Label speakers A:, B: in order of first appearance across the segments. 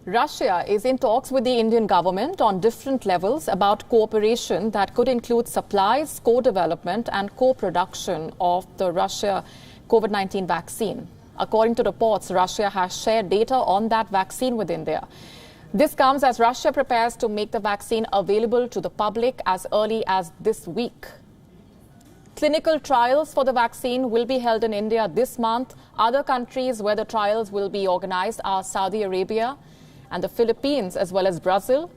A: Russia is in talks with the Indian government on different levels about cooperation that could include supplies, co-development and co-production of the Russia COVID-19 vaccine. According to reports, Russia has shared data on that vaccine with India. This comes as Russia prepares to make the vaccine available to the public as early as this week. Clinical trials for the vaccine will be held in India this month. Other countries where the trials will be organized are Saudi Arabia and the Philippines, as well as Brazil.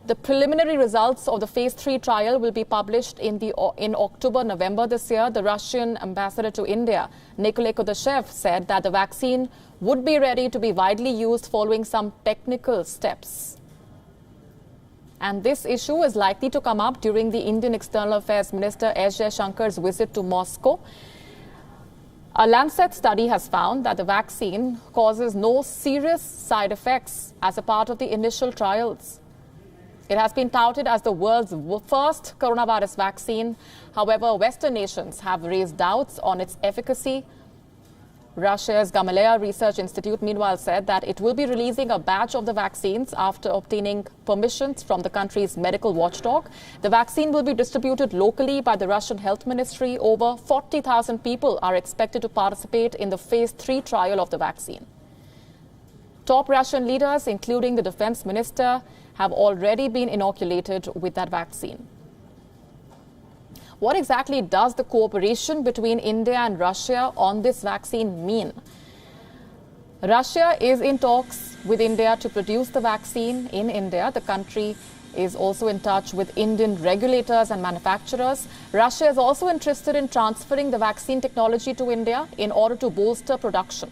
A: The preliminary results of the phase 3 trial will be published in October, November this year. The Russian ambassador to India, Nikolay Kudashev, said that the vaccine would be ready to be widely used following some technical steps. And this issue is likely to come up during the Indian External Affairs Minister S. Jaishankar's visit to Moscow. A Lancet study has found that the vaccine causes no serious side effects as a part of the initial trials. It has been touted as the world's first coronavirus vaccine. However, Western nations have raised doubts on its efficacy. Russia's Gamaleya Research Institute, meanwhile, said that it will be releasing a batch of the vaccines after obtaining permissions from the country's medical watchdog. The vaccine will be distributed locally by the Russian Health Ministry. Over 40,000 people are expected to participate in the phase 3 trial of the vaccine. Top Russian leaders, including the defense minister, have already been inoculated with that vaccine. What exactly does the cooperation between India and Russia on this vaccine mean? Russia is in talks with India to produce the vaccine in India. The country is also in touch with Indian regulators and manufacturers. Russia is also interested in transferring the vaccine technology to India in order to bolster production.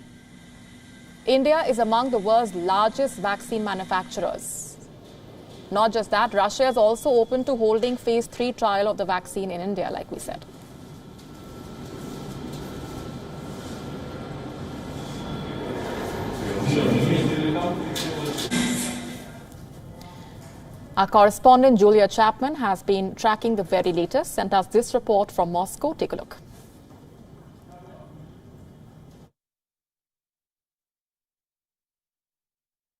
A: India is among the world's largest vaccine manufacturers. Not just that, Russia is also open to holding phase 3 trial of the vaccine in India, like we said. Our correspondent Julia Chapman has been tracking the very latest, sent us this report from Moscow. Take a look.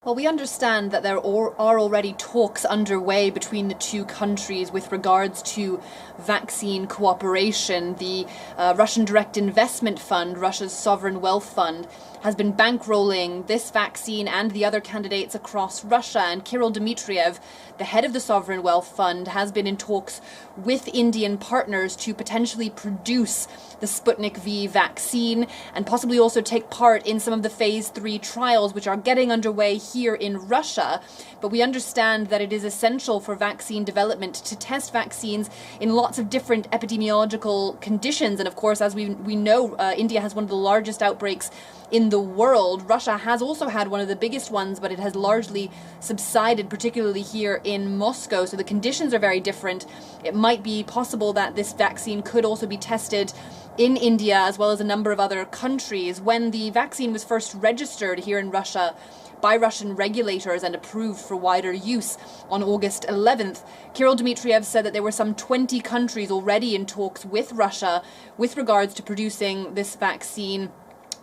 B: Well, we understand that there are already talks underway between the two countries with regards to vaccine cooperation. The Russian Direct Investment Fund, Russia's sovereign wealth fund, has been bankrolling this vaccine and the other candidates across Russia. And Kirill Dmitriev, the head of the sovereign wealth fund, has been in talks with Indian partners to potentially produce the Sputnik V vaccine and possibly also take part in some of the phase 3 trials which are getting underway here in Russia. But we understand that it is essential for vaccine development to test vaccines in lots of different epidemiological conditions. And of course, as we know, India has one of the largest outbreaks in the world. Russia has also had one of the biggest ones, but it has largely subsided, particularly here in Moscow. So the conditions are very different. It might be possible that this vaccine could also be tested in India as well as a number of other countries. When the vaccine was first registered here in Russia by Russian regulators and approved for wider use on August 11th, Kirill Dmitriev said that there were some 20 countries already in talks with Russia with regards to producing this vaccine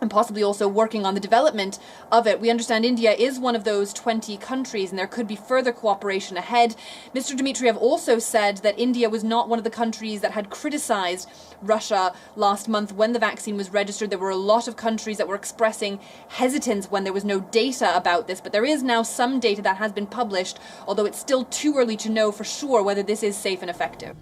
B: and possibly also working on the development of it. We understand India is one of those 20 countries, and there could be further cooperation ahead. Mr. Dmitriev also said that India was not one of the countries that had criticized Russia last month when the vaccine was registered. There were a lot of countries that were expressing hesitance when there was no data about this, but there is now some data that has been published, although it's still too early to know for sure whether this is safe and effective.